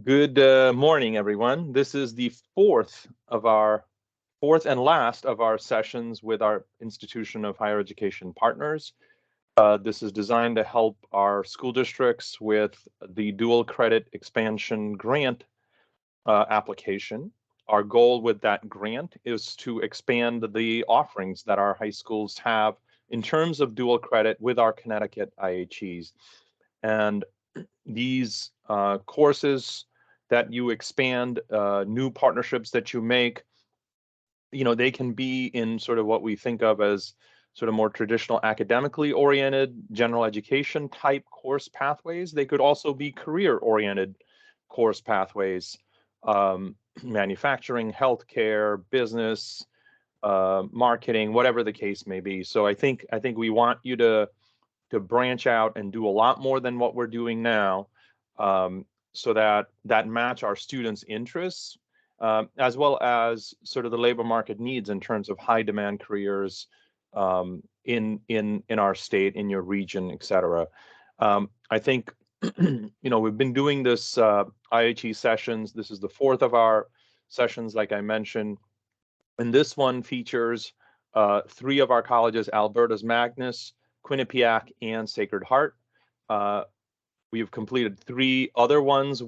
Good morning, everyone. This is the fourth and last of our sessions with our Institution of Higher Education partners. This is designed to help our school districts with the dual credit expansion grant application. Our goal with that grant is to expand the offerings that our high schools have in terms of dual credit with our Connecticut IHEs. And these courses that you expand, new partnerships that you make, they can be in sort of what we think of as sort of more traditional academically oriented, general education type course pathways. They could also be career oriented course pathways, manufacturing, healthcare, business, marketing, whatever the case may be. So I think we want you to branch out and do a lot more than what we're doing now, so that match our students' interests, as well as sort of the labor market needs in terms of high demand careers in our state, in your region, et cetera. I think we've been doing this IHE sessions. This is the fourth of our sessions, like I mentioned, and this one features three of our colleges: Albertus Magnus, Quinnipiac, and Sacred Heart. We've completed three other ones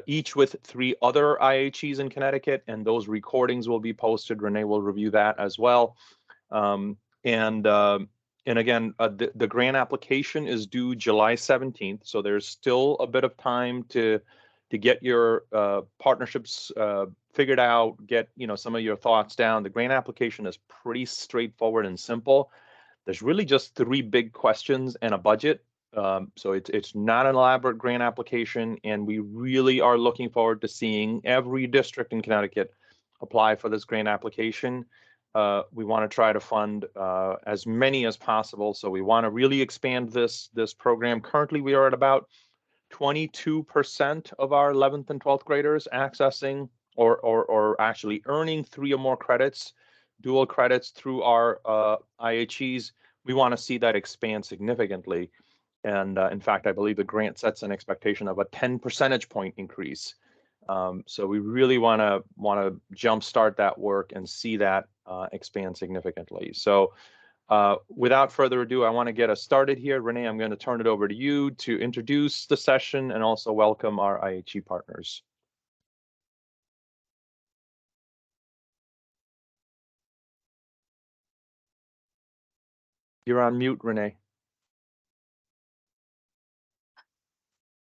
each with three other IHEs in Connecticut, and those recordings will be posted. Renee will review that as well. And again, the grant application is due July 17th, so there's still a bit of time to get your partnerships figured out, get some of your thoughts down. The grant application is pretty straightforward and simple. There's really just three big questions and a budget. So it's not an elaborate grant application, and we really are looking forward to seeing every district in Connecticut apply for this grant application. We want to try to fund as many as possible, so we want to really expand this program. Currently, we are at about 22% of our 11th and 12th graders accessing or actually earning 3 or more credits, dual credits through our IHEs. We want to see that expand significantly. And in fact, I believe the grant sets an expectation of a 10 percentage point increase. So we really want to jumpstart that work and see that expand significantly. So without further ado, I want to get us started here. Renee, I'm going to turn it over to you to introduce the session and also welcome our IHE partners. You're on mute, Renee.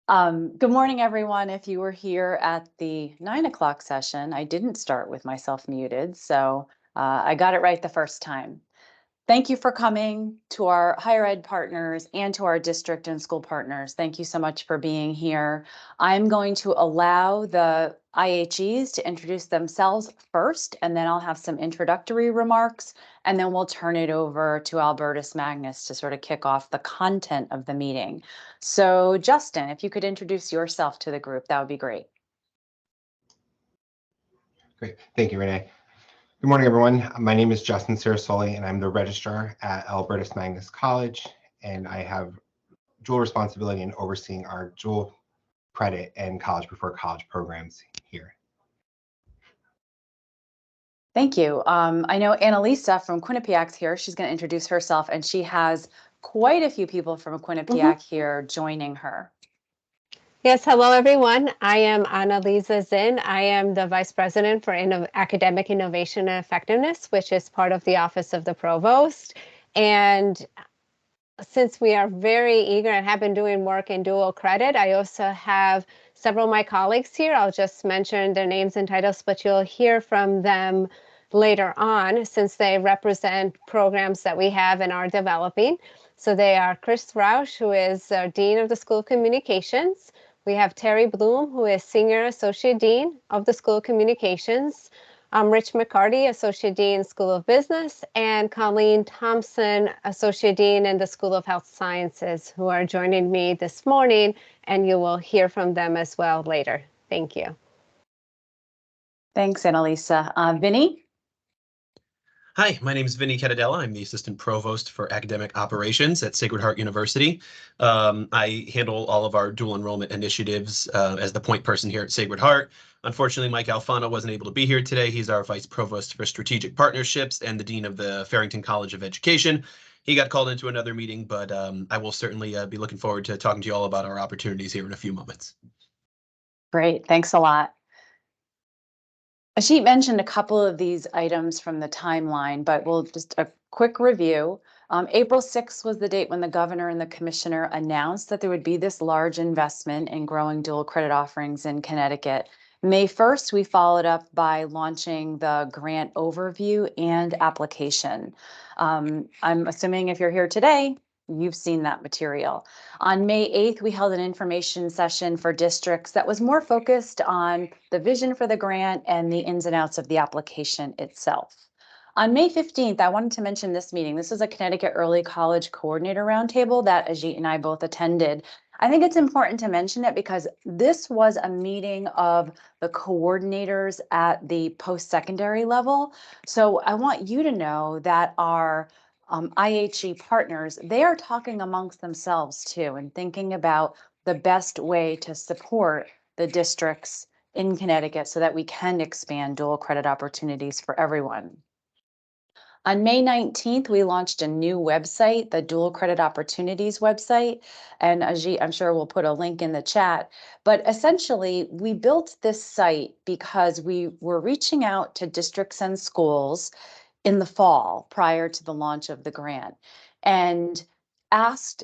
Good morning, everyone. If you were here at the 9 o'clock session, I didn't start with myself muted, so I got it right the first time. Thank you for coming to our higher ed partners and to our district and school partners. Thank you so much for being here. I'm going to allow the IHEs to introduce themselves first, and then I'll have some introductory remarks, and then we'll turn it over to Albertus Magnus to sort of kick off the content of the meeting. So Justin, if you could introduce yourself to the group, that would be great. Great, thank you, Renee. Good morning, everyone. My name is Justin Sarasoli, and I'm the registrar at Albertus Magnus College, and I have dual responsibility in overseeing our dual credit and college before college programs here. Thank you. I know Annalisa from Quinnipiac's here. She's going to introduce herself, and she has quite a few people from Quinnipiac here joining her. Yes, hello everyone. I am Annalisa Zinn. I am the Vice President for Academic Innovation and Effectiveness, which is part of the Office of the Provost. And since we are very eager and have been doing work in dual credit, I also have several of my colleagues here. I'll just mention their names and titles, but you'll hear from them later on since they represent programs that we have and are developing. So they are Chris Rausch, who is Dean of the School of Communications. We have Terry Bloom, who is Senior Associate Dean of the School of Communications. Rich McCarty, Associate Dean, School of Business, and Colleen Thompson, Associate Dean in the School of Health Sciences, who are joining me this morning, and you will hear from them as well later. Thank you. Thanks, Annalisa. Vinny? Hi, my name is Vinny Catadella. I'm the Assistant Provost for Academic Operations at Sacred Heart University. I handle all of our dual enrollment initiatives as the point person here at Sacred Heart. Unfortunately, Mike Alfano wasn't able to be here today. He's our Vice Provost for Strategic Partnerships and the Dean of the Farrington College of Education. He got called into another meeting, but I will certainly be looking forward to talking to you all about our opportunities here in a few moments. Great, thanks a lot. Ajit mentioned a couple of these items from the timeline, but we'll just a quick review. April 6th was the date when the governor and the commissioner announced that there would be this large investment in growing dual credit offerings in Connecticut. May 1st, we followed up by launching the grant overview and application. I'm assuming if you're here today, you've seen that material. On May 8th, we held an information session for districts that was more focused on the vision for the grant and the ins and outs of the application itself. On May 15th, I wanted to mention this meeting. This is a Connecticut Early College Coordinator Roundtable that Ajit and I both attended. I think it's important to mention it because this was a meeting of the coordinators at the post-secondary level. So I want you to know that our IHE partners, they are talking amongst themselves too and thinking about the best way to support the districts in Connecticut so that we can expand dual credit opportunities for everyone. On May 19th, we launched a new website, the Dual Credit Opportunities website. And Ajit, I'm sure we'll put a link in the chat. But essentially, we built this site because we were reaching out to districts and schools in the fall prior to the launch of the grant and asked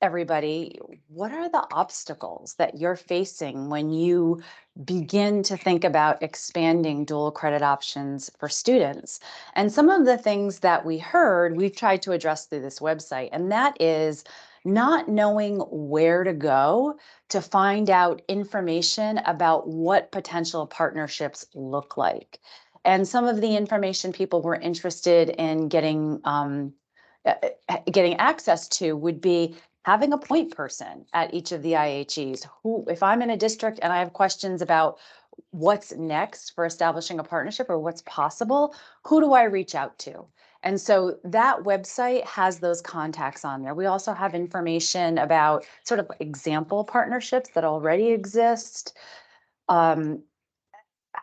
everybody, what are the obstacles that you're facing when you begin to think about expanding dual credit options for students? And some of the things that we heard, we've tried to address through this website, and that is not knowing where to go to find out information about what potential partnerships look like. And some of the information people were interested in getting access to would be having a point person at each of the IHEs. Who, if I'm in a district and I have questions about what's next for establishing a partnership or what's possible, who do I reach out to? And so that website has those contacts on there. We also have information about sort of example partnerships that already exist,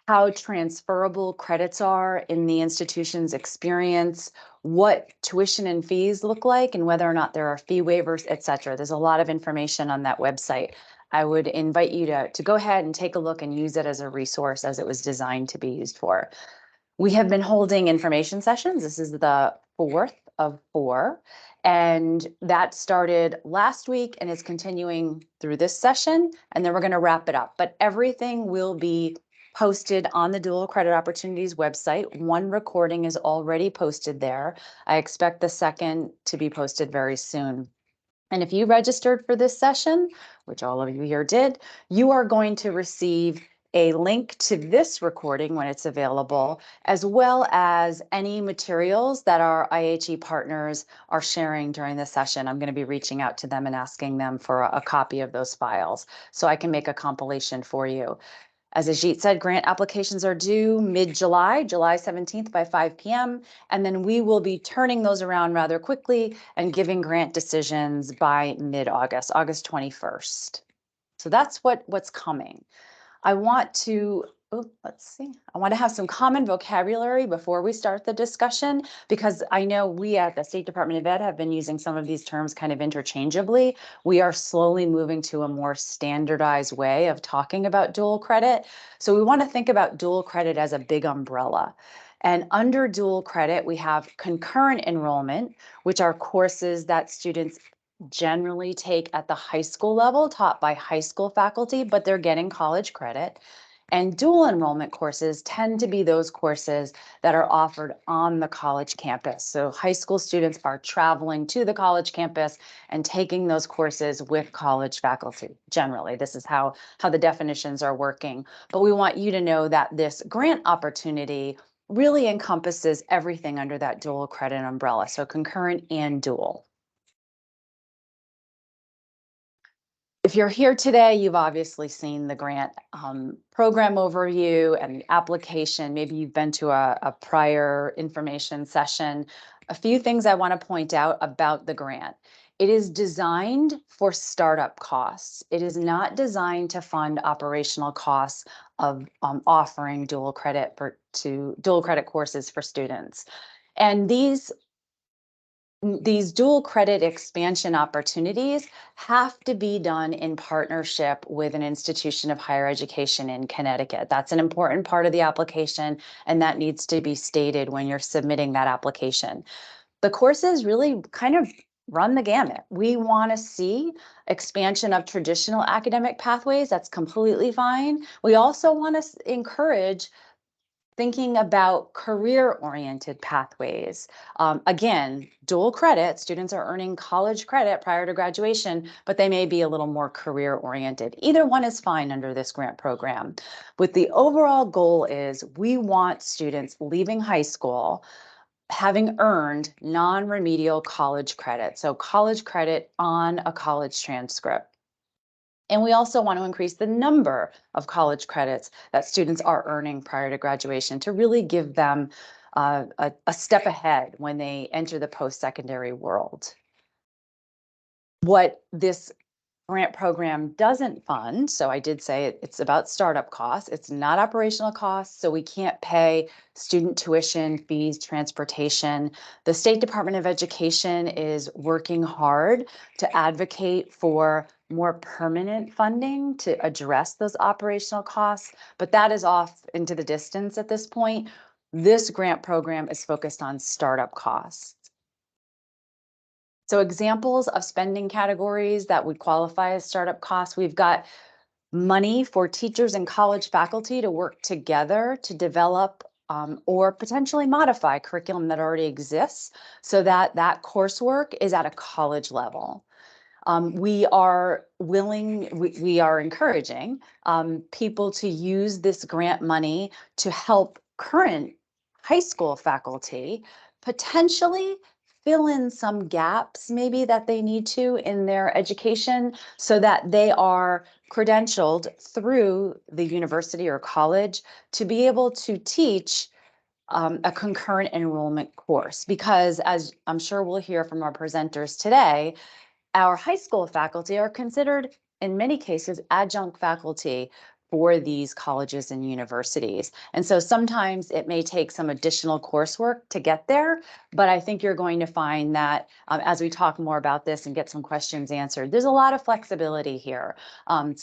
how transferable credits are in the institution's experience, what tuition and fees look like, and whether or not there are fee waivers, et cetera. There's a lot of information on that website. I would invite you to go ahead and take a look and use it as a resource as it was designed to be used for. We have been holding information sessions. This is the 4th of 4. And that started last week and is continuing through this session. And then we're going to wrap it up. But everything will be posted on the Dual Credit Opportunities website. One recording is already posted there. I expect the second to be posted very soon. And if you registered for this session, which all of you here did, you are going to receive a link to this recording when it's available, as well as any materials that our IHE partners are sharing during the session. I'm going to be reaching out to them and asking them for a copy of those files so I can make a compilation for you. As Ajit said, grant applications are due mid-July, July 17th by 5 p.m. And then we will be turning those around rather quickly and giving grant decisions by mid-August, August 21st. So that's what's coming. I want to have some common vocabulary before we start the discussion, because I know we at the State Department of Ed have been using some of these terms kind of interchangeably. We are slowly moving to a more standardized way of talking about dual credit. So we want to think about dual credit as a big umbrella. And under dual credit, we have concurrent enrollment, which are courses that students generally take at the high school level, taught by high school faculty, but they're getting college credit. And dual enrollment courses tend to be those courses that are offered on the college campus. So high school students are traveling to the college campus and taking those courses with college faculty. Generally, this is how the definitions are working. But we want you to know that this grant opportunity really encompasses everything under that dual credit umbrella, so concurrent and dual. If you're here today, you've obviously seen the grant program overview and the application. Maybe you've been to a prior information session. A few things I want to point out about the grant. It is designed for startup costs. It is not designed to fund operational costs of offering dual credit courses for students. And these dual credit expansion opportunities have to be done in partnership with an institution of higher education in Connecticut. That's an important part of the application, and that needs to be stated when you're submitting that application. The courses really kind of run the gamut. We want to see expansion of traditional academic pathways. That's completely fine. We also want to encourage thinking about career-oriented pathways. Again, dual credit, students are earning college credit prior to graduation, but they may be a little more career-oriented. Either one is fine under this grant program. But the overall goal is we want students leaving high school having earned non-remedial college credit, so college credit on a college transcript. And we also want to increase the number of college credits that students are earning prior to graduation to really give them a step ahead when they enter the post-secondary world. What this grant program doesn't fund, so I did say it's about startup costs, it's not operational costs, so we can't pay student tuition, fees, transportation. The State Department of Education is working hard to advocate for more permanent funding to address those operational costs, but that is off into the distance at this point. This grant program is focused on startup costs. So examples of spending categories that would qualify as startup costs, we've got money for teachers and college faculty to work together to develop or potentially modify curriculum that already exists so that that coursework is at a college level. We are encouraging people to use this grant money to help current high school faculty potentially fill in some gaps maybe that they need to in their education so that they are credentialed through the university or college to be able to teach a concurrent enrollment course. Because as I'm sure we'll hear from our presenters today, our high school faculty are considered, in many cases, adjunct faculty for these colleges and universities. And so sometimes it may take some additional coursework to get there, but I think you're going to find that as we talk more about this and get some questions answered, there's a lot of flexibility here. That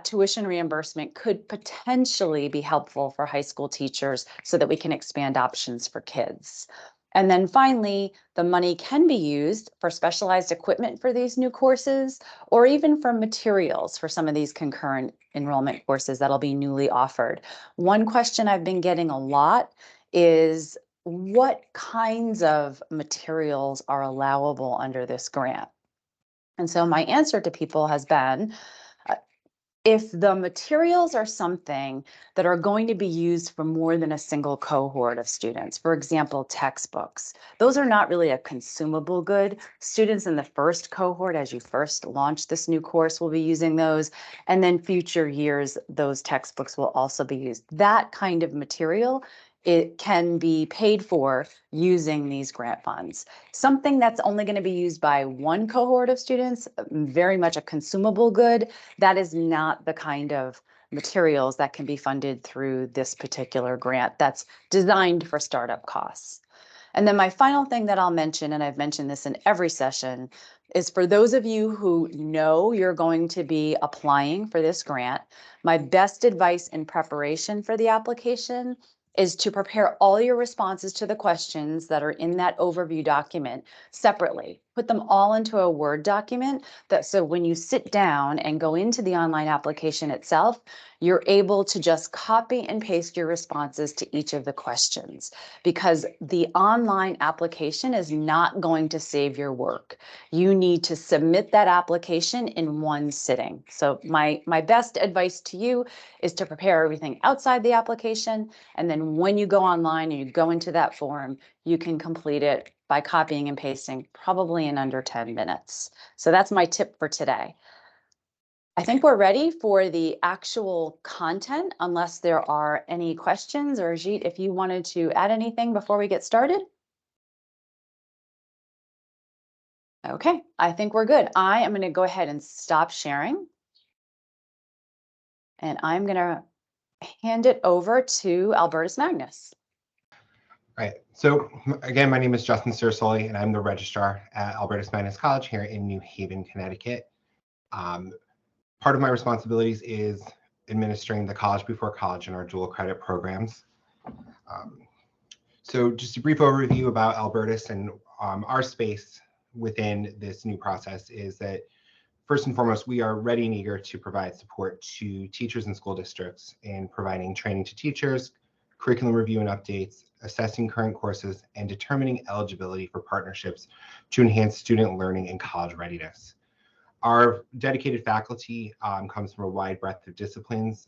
tuition reimbursement could potentially be helpful for high school teachers so that we can expand options for kids. And then finally, the money can be used for specialized equipment for these new courses, or even for materials for some of these concurrent enrollment courses that'll be newly offered. One question I've been getting a lot is what kinds of materials are allowable under this grant? And so my answer to people has been, if the materials are something that are going to be used for more than a single cohort of students, for example, textbooks, those are not really a consumable good. Students in the first cohort, as you first launch this new course, will be using those. And then future years, those textbooks will also be used. That kind of material, it can be paid for using these grant funds. Something that's only going to be used by one cohort of students, very much a consumable good, that is not the kind of materials that can be funded through this particular grant that's designed for startup costs. And then my final thing that I'll mention, and I've mentioned this in every session, is for those of you who know you're going to be applying for this grant, my best advice in preparation for the application is to prepare all your responses to the questions that are in that overview document separately. Put them all into a Word document so when you sit down and go into the online application itself, you're able to just copy and paste your responses to each of the questions, because the online application is not going to save your work. You need to submit that application in one sitting. So my best advice to you is to prepare everything outside the application, and then when you go online and you go into that form, you can complete it by copying and pasting, probably in under 10 minutes. So that's my tip for today. I think we're ready for the actual content, unless there are any questions, or Ajit, if you wanted to add anything before we get started. Okay, I think we're good. I am going to go ahead and stop sharing. And I'm going to hand it over to Albertus Magnus. Right. So again, my name is Justin Cirsoli, and I'm the registrar at Albertus Magnus College here in New Haven, Connecticut. Part of my responsibilities is administering the College Before College and our dual credit programs. So just a brief overview about Albertus and our space within this new process is that, first and foremost, we are ready and eager to provide support to teachers and school districts in providing training to teachers, curriculum review and updates, assessing current courses, and determining eligibility for partnerships to enhance student learning and college readiness. Our dedicated faculty comes from a wide breadth of disciplines,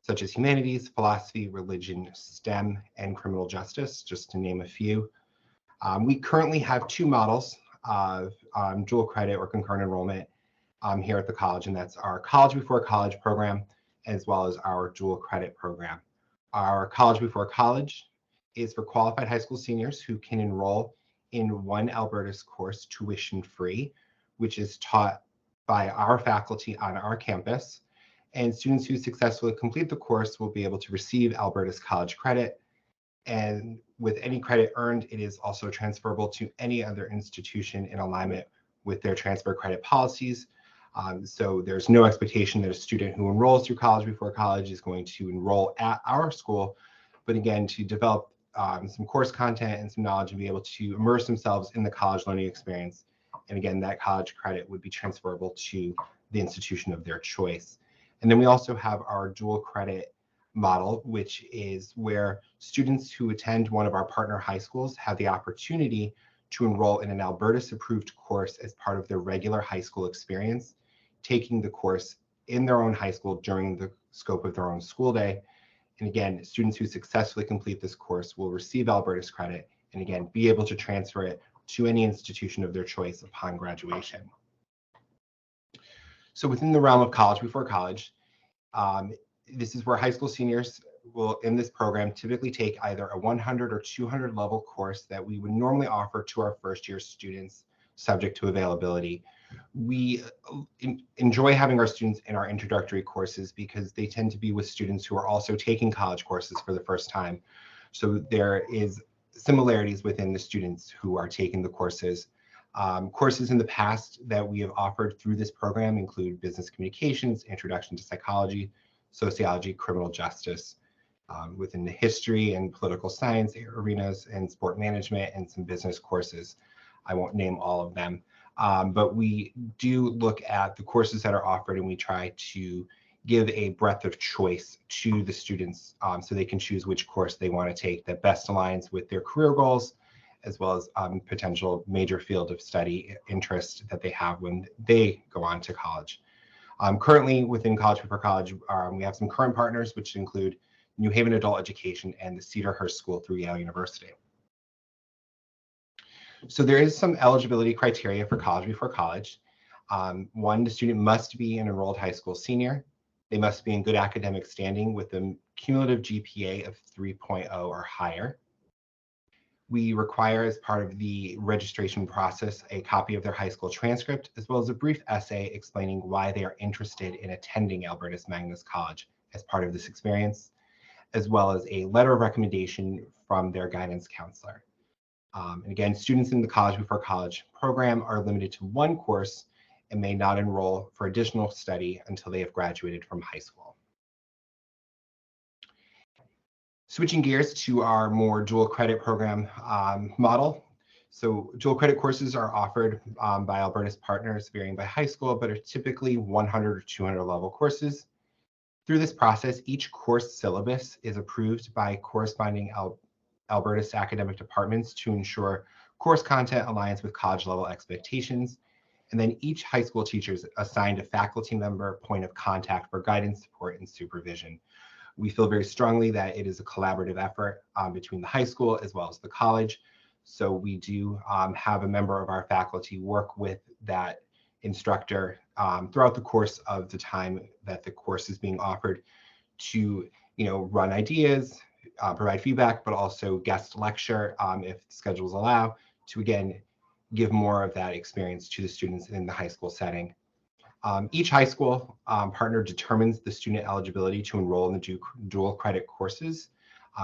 such as humanities, philosophy, religion, STEM, and criminal justice, just to name a few. We currently have two models of dual credit or concurrent enrollment here at the college, and that's our College Before College program, as well as our dual credit program. Our College Before College is for qualified high school seniors who can enroll in one Albertus course tuition-free, which is taught by our faculty on our campus. And students who successfully complete the course will be able to receive Albertus College credit. And with any credit earned, it is also transferable to any other institution in alignment with their transfer credit policies. So there's no expectation that a student who enrolls through College Before College is going to enroll at our school, but again, to develop some course content and some knowledge and be able to immerse themselves in the college learning experience. And again, that college credit would be transferable to the institution of their choice. And then we also have our dual credit model, which is where students who attend one of our partner high schools have the opportunity to enroll in an Albertus approved course as part of their regular high school experience, taking the course in their own high school during the scope of their own school day. And again, students who successfully complete this course will receive Albertus credit and again, be able to transfer it to any institution of their choice upon graduation. So within the realm of College Before College, this is where high school seniors will, in this program, typically take either a 100 or 200 level course that we would normally offer to our first year students, subject to availability. We enjoy having our students in our introductory courses because they tend to be with students who are also taking college courses for the first time. So there is similarities within the students who are taking the courses. Courses in the past that we have offered through this program include business communications, introduction to psychology, sociology, criminal justice, within the history and political science arenas, and sport management, and some business courses. I won't name all of them, but we do look at the courses that are offered, and we try to give a breadth of choice to the students so they can choose which course they want to take that best aligns with their career goals, as well as potential major field of study interest that they have when they go on to college. Currently within College Before College, we have some current partners, which include New Haven Adult Education and the Cedarhurst School through Yale University. So there is some eligibility criteria for College Before College. One, the student must be an enrolled high school senior. They must be in good academic standing with a cumulative GPA of 3.0 or higher. We require, as part of the registration process, a copy of their high school transcript, as well as a brief essay explaining why they are interested in attending Albertus Magnus College as part of this experience, as well as a letter of recommendation from their guidance counselor. And again, students in the College Before College program are limited to one course and may not enroll for additional study until they have graduated from high school. Switching gears to our more dual credit program model. So dual credit courses are offered by Albertus partners varying by high school, but are typically 100 or 200 level courses. Through this process, each course syllabus is approved by corresponding Albertus academic departments to ensure course content aligns with college level expectations. And then each high school teacher is assigned a faculty member point of contact for guidance, support, and supervision. We feel very strongly that it is a collaborative effort between the high school as well as the college. So we do have a member of our faculty work with that instructor throughout the course of the time that the course is being offered to, run ideas, provide feedback, but also guest lecture if schedules allow, to again give more of that experience to the students in the high school setting. Each high school partner determines the student eligibility to enroll in the dual credit courses.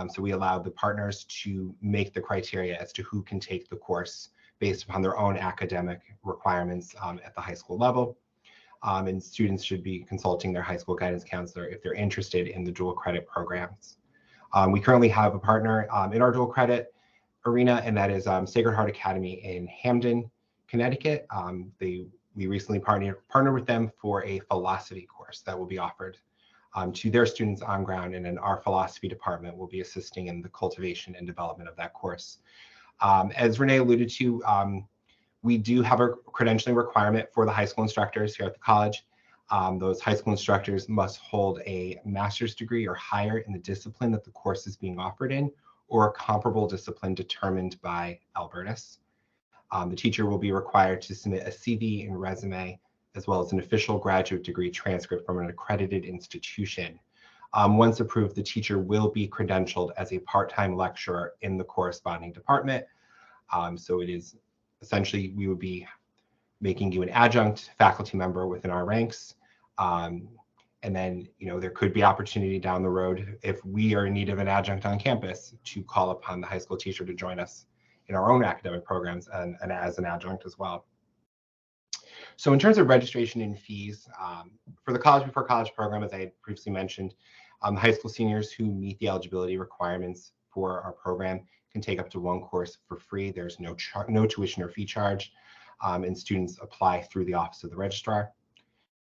So we allow the partners to make the criteria as to who can take the course based upon their own academic requirements at the high school level. And students should be consulting their high school guidance counselor if they're interested in the dual credit programs. We currently have a partner in our dual credit arena, and that is Sacred Heart Academy in Hamden, Connecticut. We recently partnered with them for a philosophy course that will be offered to their students on ground, and then our philosophy department will be assisting in the cultivation and development of that course. As Renee alluded to, we do have a credentialing requirement for the high school instructors here at the college. Those high school instructors must hold a master's degree or higher in the discipline that the course is being offered in, or a comparable discipline determined by Albertus. The teacher will be required to submit a CV and resume, as well as an official graduate degree transcript from an accredited institution. Once approved, the teacher will be credentialed as a part-time lecturer in the corresponding department. So it is essentially, we would be making you an adjunct faculty member within our ranks. And then, there could be opportunity down the road if we are in need of an adjunct on campus to call upon the high school teacher to join us in our own academic programs and as an adjunct as well. So in terms of registration and fees, for the College Before College program, as I had previously mentioned, the high school seniors who meet the eligibility requirements for our program can take up to one course for free. There's no tuition or fee charge, and students apply through the Office of the Registrar.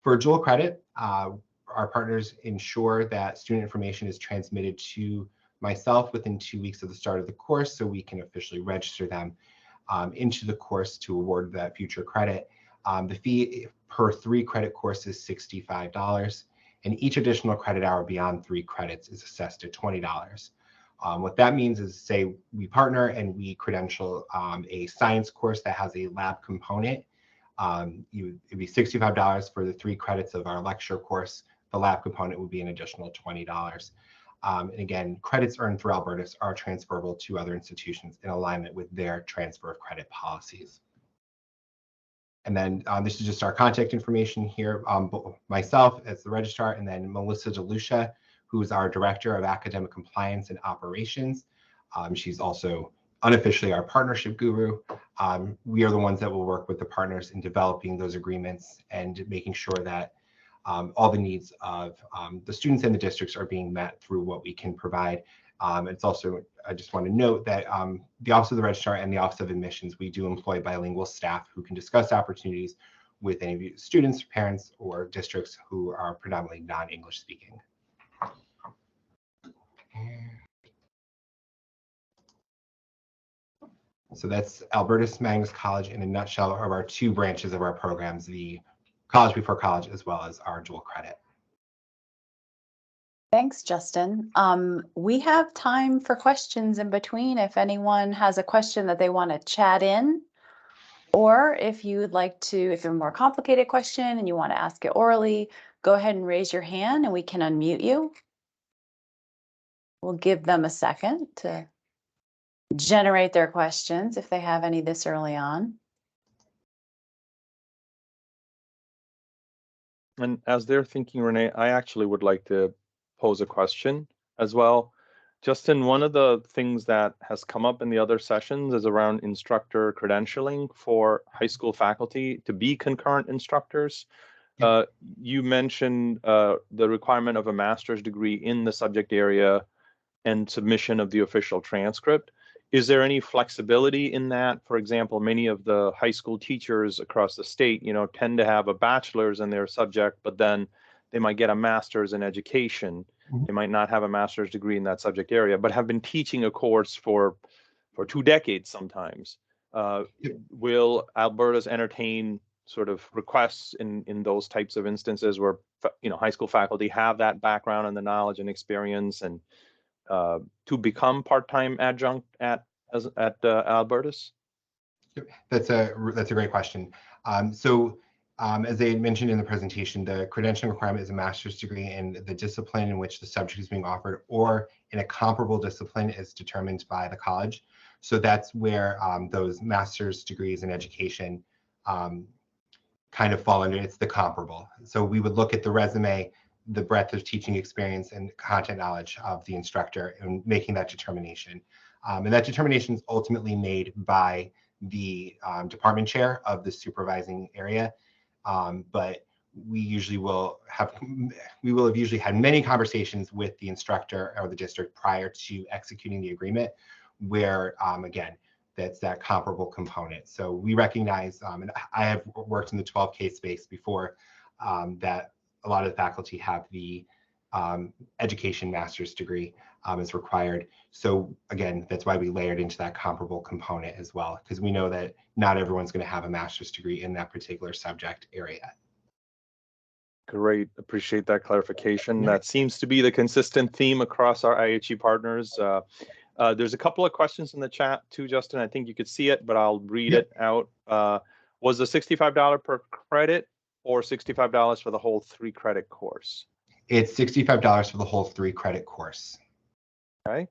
For dual credit, our partners ensure that student information is transmitted to myself within 2 weeks of the start of the course, so we can officially register them into the course to award that future credit. The fee per 3 credit course is $65, and each additional credit hour beyond 3 credits is assessed at $20. What that means is, say we partner and we credential a science course that has a lab component, it'd be $65 for the 3 credits of our lecture course. The lab component would be an additional $20. And again, credits earned through Albertus are transferable to other institutions in alignment with their transfer of credit policies. And then this is just our contact information here. Myself as the registrar, and then Melissa DeLucia, who is our Director of Academic Compliance and Operations. She's also unofficially our partnership guru. We are the ones that will work with the partners in developing those agreements and making sure that all the needs of the students and the districts are being met through what we can provide. It's also, I just want to note that the Office of the Registrar and the Office of Admissions, we do employ bilingual staff who can discuss opportunities with any of you students, parents, or districts who are predominantly non-English speaking. So that's Albertus Magnus College in a nutshell of our 2 branches of our programs, the College Before College, as well as our dual credit. Thanks, Justin. We have time for questions in between. If anyone has a question that they want to chat in, or if you'd like to, if you're a more complicated question and you want to ask it orally, go ahead and raise your hand and we can unmute you. We'll give them a second to generate their questions if they have any this early on. And as they're thinking, Renee, I actually would like to pose a question as well. Justin, one of the things that has come up in the other sessions is around instructor credentialing for high school faculty to be concurrent instructors. You mentioned the requirement of a master's degree in the subject area and submission of the official transcript. Is there any flexibility in that? For example, many of the high school teachers across the state, tend to have a bachelor's in their subject, but then they might get a master's in education. They might not have a master's degree in that subject area, but have been teaching a course for 2 decades sometimes. Will Albertus entertain sort of requests in those types of instances where high school faculty have that background and the knowledge and experience and to become part-time adjunct at at Albertus? That's a great question. As they mentioned in the presentation, the credentialing requirement is a master's degree in the discipline in which the subject is being offered, or in a comparable discipline is determined by the college. So that's where those master's degrees in education kind of fall under. It's the comparable. So we would look at the resume, the breadth of teaching experience and content knowledge of the instructor in making that determination. And that determination is ultimately made by the department chair of the supervising area. But we will have usually had many conversations with the instructor or the district prior to executing the agreement, where again, that's that comparable component. So we recognize, and I have worked in the 12K space before, that a lot of the faculty have the education master's degree is required. So again, that's why we layered into that comparable component as well, because we know that not everyone's going to have a master's degree in that particular subject area. Great, appreciate that clarification. That seems to be the consistent theme across our IHE partners. There's a couple of questions in the chat too, Justin. I think you could see it, but I'll read it out. Was the $65 per credit or $65 for the whole 3-credit course? It's $65 for the whole 3-credit course. Okay.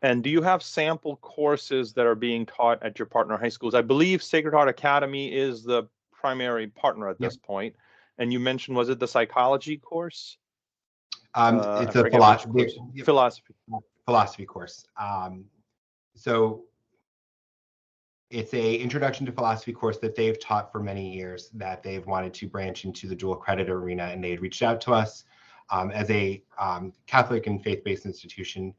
And do you have sample courses that are being taught at your partner high schools? I believe Sacred Heart Academy is the primary partner at this point. And you mentioned, was it the psychology course? It's a philosophy course. So it's a introduction to philosophy course that they've taught for many years, that they've wanted to branch into the dual credit arena, and they had reached out to us as a Catholic and faith-based institution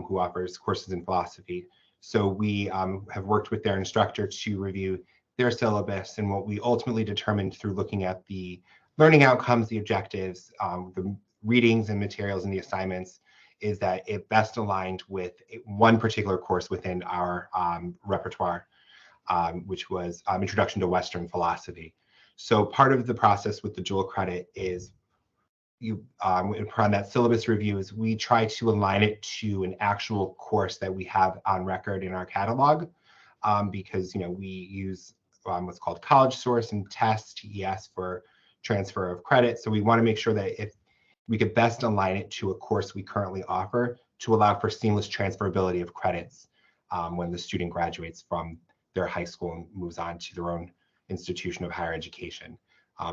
who offers courses in philosophy. So we have worked with their instructor to review their syllabus, and what we ultimately determined through looking at the learning outcomes, the objectives, the readings and materials and the assignments, is that it best aligned with one particular course within our repertoire, which was Introduction to Western Philosophy. So part of the process with the dual credit is upon that syllabus review is we try to align it to an actual course that we have on record in our catalog, because we use what's called College Source and TESS, TES for transfer of credit. So we want to make sure that if we could best align it to a course we currently offer to allow for seamless transferability of credits when the student graduates from their high school and moves on to their own institution of higher education.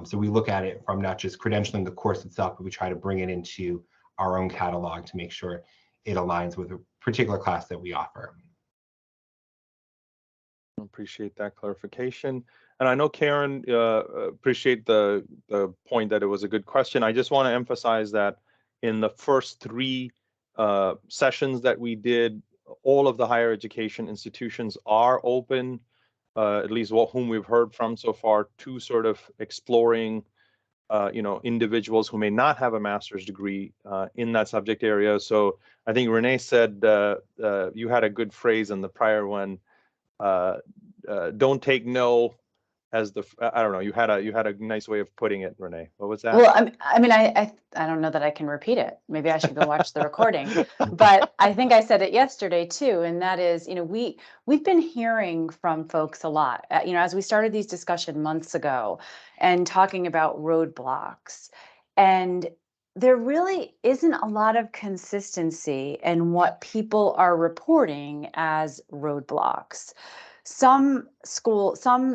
So we look at it from not just credentialing the course itself, but we try to bring it into our own catalog to make sure it aligns with a particular class that we offer. Appreciate that clarification. And I know Karen, appreciate the point that it was a good question. I just want to emphasize that in the first 3 sessions that we did, all of the higher education institutions are open, at least whom we've heard from so far, to sort of exploring individuals who may not have a master's degree in that subject area. So I think Renee said you had a good phrase in the prior one. Don't take no as the, I don't know, you had a nice way of putting it, Renee. What was that? Well, I don't know that I can repeat it. Maybe I should go watch the recording. But I think I said it yesterday too, and that is, we've been hearing from folks a lot. As we started these discussions months ago and talking about roadblocks, and there really isn't a lot of consistency in what people are reporting as roadblocks. Some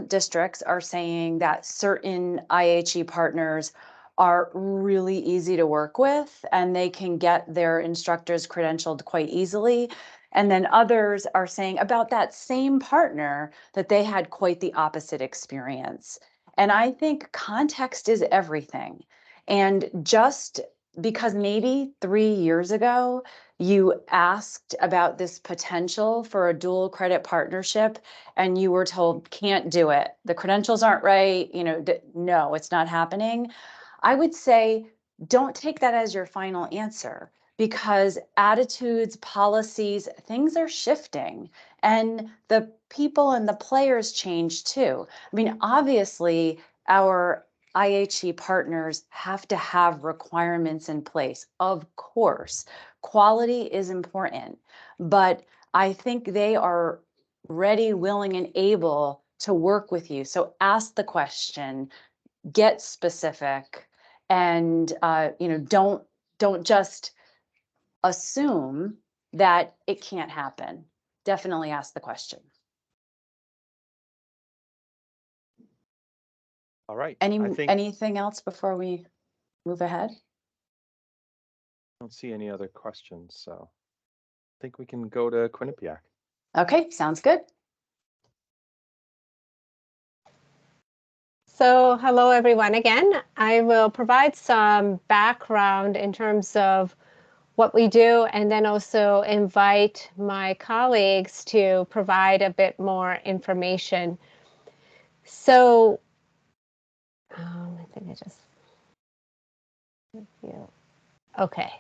districts are saying that certain IHE partners are really easy to work with and they can get their instructors credentialed quite easily. And then others are saying about that same partner that they had quite the opposite experience. And I think context is everything. And just because maybe 3 years ago, you asked about this potential for a dual credit partnership and you were told, can't do it. The credentials aren't right. No, it's not happening. I would say, don't take that as your final answer, because attitudes, policies, things are shifting and the people and the players change too. Obviously our IHE partners have to have requirements in place. Of course, quality is important, but I think they are ready, willing, and able to work with you. So ask the question, get specific, and don't just assume that it can't happen. Definitely ask the question. All right. I think Anything else before we move ahead? I don't see any other questions, so I think we can go to Quinnipiac. Okay, sounds good. So hello, everyone. Again, I will provide some background in terms of what we do, and then also invite my colleagues to provide a bit more information. So I think I just, okay.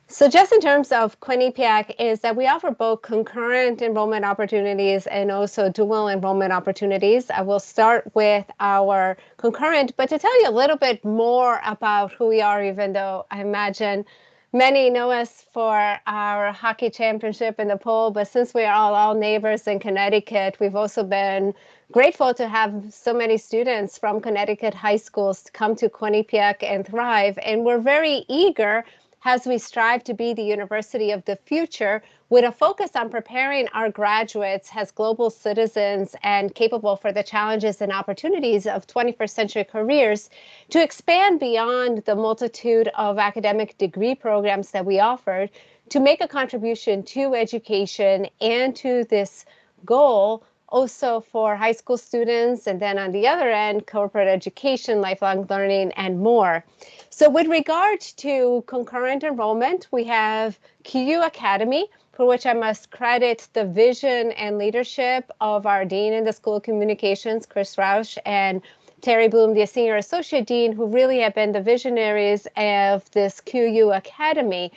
So just in terms of Quinnipiac is that we offer both concurrent enrollment opportunities and also dual enrollment opportunities. I will start with our concurrent, but to tell you a little bit more about who we are, even though I imagine many know us for our hockey championship in the pool, but since we are all neighbors in Connecticut, we've also been grateful to have so many students from Connecticut high schools come to Quinnipiac and thrive. And we're very eager as we strive to be the university of the future, with a focus on preparing our graduates as global citizens and capable for the challenges and opportunities of 21st century careers, to expand beyond the multitude of academic degree programs that we offered, to make a contribution to education and to this goal also for high school students, and then on the other end, corporate education, lifelong learning, and more. So with regard to concurrent enrollment, we have QU Academy, for which I must credit the vision and leadership of our Dean in the School of Communications, Chris Rausch, and Terry Bloom, the Senior Associate Dean, who really have been the visionaries of this QU Academy.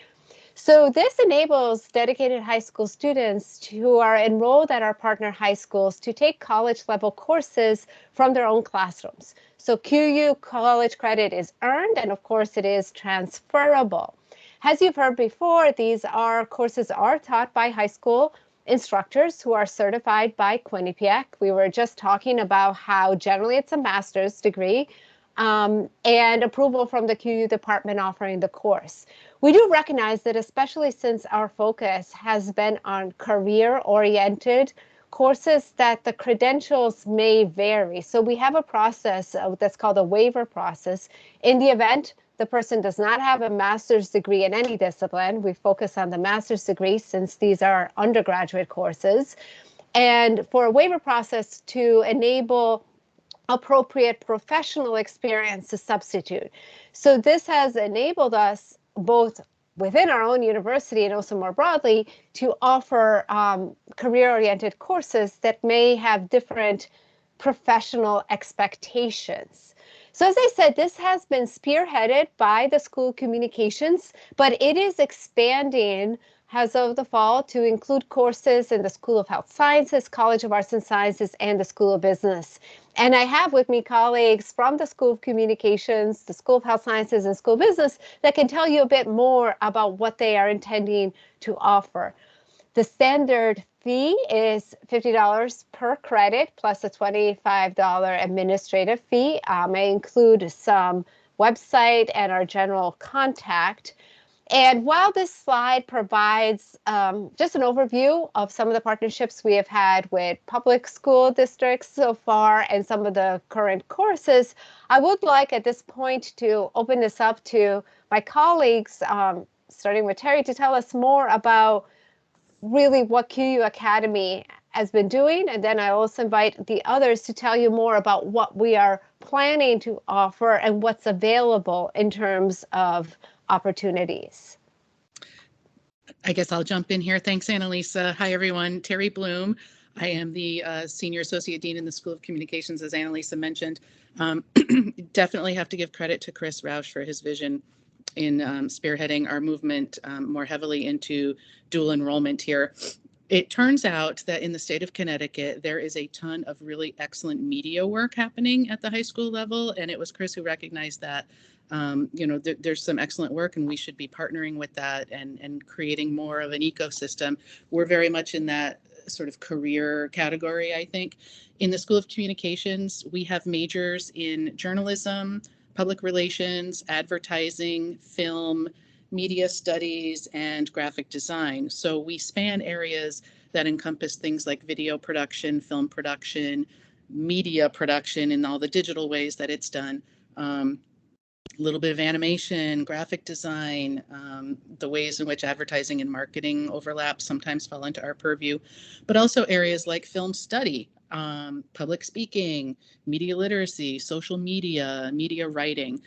So this enables dedicated high school students who are enrolled at our partner high schools to take college level courses from their own classrooms. So QU college credit is earned, and of course it is transferable. As you've heard before, these courses are taught by high school instructors who are certified by Quinnipiac. We were just talking about how generally it's a master's degree, and approval from the QU department offering the course. We do recognize that, especially since our focus has been on career-oriented courses, that the credentials may vary. So we have a process that's called a waiver process. In the event the person does not have a master's degree in any discipline, we focus on the master's degree since these are undergraduate courses. And for a waiver process to enable appropriate professional experience to substitute. So this has enabled us both within our own university and also more broadly to offer career-oriented courses that may have different professional expectations. So as I said, this has been spearheaded by the School of Communications, but it is expanding as of the fall to include courses in the School of Health Sciences, College of Arts and Sciences, and the School of Business. And I have with me colleagues from the School of Communications, the School of Health Sciences, and School of Business that can tell you a bit more about what they are intending to offer. The standard fee is $50 per credit plus a $25 administrative fee. I include some website and our general contact. And while this slide provides just an overview of some of the partnerships we have had with public school districts so far and some of the current courses, I would like at this point to open this up to my colleagues, starting with Terry, to tell us more about really what QU Academy has been doing. And then I also invite the others to tell you more about what we are planning to offer and what's available in terms of opportunities. I guess I'll jump in here. Thanks, Annalisa. Hi, everyone. Terry Bloom. I am the Senior Associate Dean in the School of Communications, as Annalisa mentioned. Definitely have to give credit to Chris Rausch for his vision in spearheading our movement more heavily into dual enrollment here. It turns out that in the state of Connecticut, there is a ton of really excellent media work happening at the high school level, and it was Chris who recognized that there's some excellent work and we should be partnering with that and creating more of an ecosystem. We're very much in that sort of career category, I think. In the School of Communications, we have majors in journalism, public relations, advertising, film, media studies, and graphic design. So we span areas that encompass things like video production, film production, media production in all the digital ways that it's done. A little bit of animation, graphic design, the ways in which advertising and marketing overlap sometimes fall into our purview, but also areas like film study, public speaking, media literacy, social media, media writing.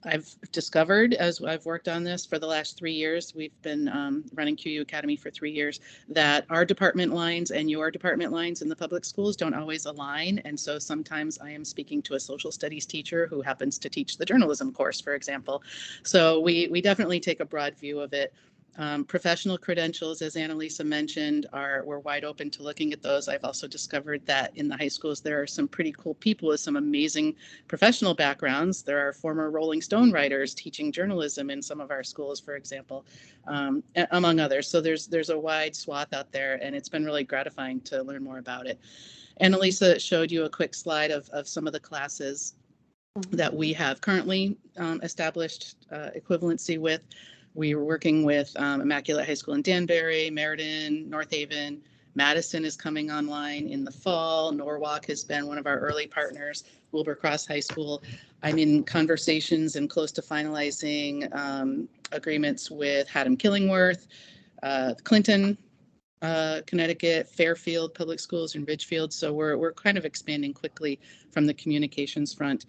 I've discovered, as I've worked on this for the last 3 years, we've been running QU Academy for 3 years, that our department lines and your department lines in the public schools don't always align. And so sometimes I am speaking to a social studies teacher who happens to teach the journalism course, for example. So we definitely take a broad view of it. Professional credentials, as Annalisa mentioned, we're wide open to looking at those. I've also discovered that in the high schools, there are some pretty cool people with some amazing professional backgrounds. There are former Rolling Stone writers teaching journalism in some of our schools, for example, among others. So there's a wide swath out there, and it's been really gratifying to learn more about it. Annalisa showed you a quick slide of some of the classes that we have currently established equivalency with. We were working with Immaculate High School in Danbury, Meriden, North Haven. Madison is coming online in the fall. Norwalk has been one of our early partners. Wilbur Cross High School. I'm in conversations and close to finalizing agreements with Haddam-Killingworth, Clinton, Connecticut, Fairfield Public Schools, and Ridgefield. So we're kind of expanding quickly from the communications front.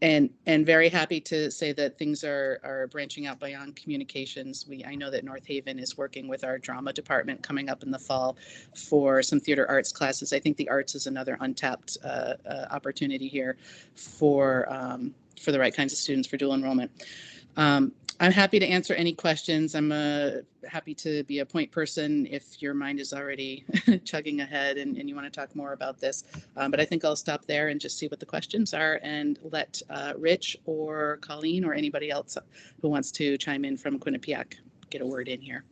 And very happy to say that things are branching out beyond communications. I know that North Haven is working with our drama department coming up in the fall for some theater arts classes. I think the arts is another untapped opportunity here for the right kinds of students for dual enrollment. I'm happy to answer any questions. I'm happy to be a point person if your mind is already chugging ahead and you want to talk more about this. But I think I'll stop there and just see what the questions are and let Rich or Colleen or anybody else who wants to chime in from Quinnipiac get a word in here.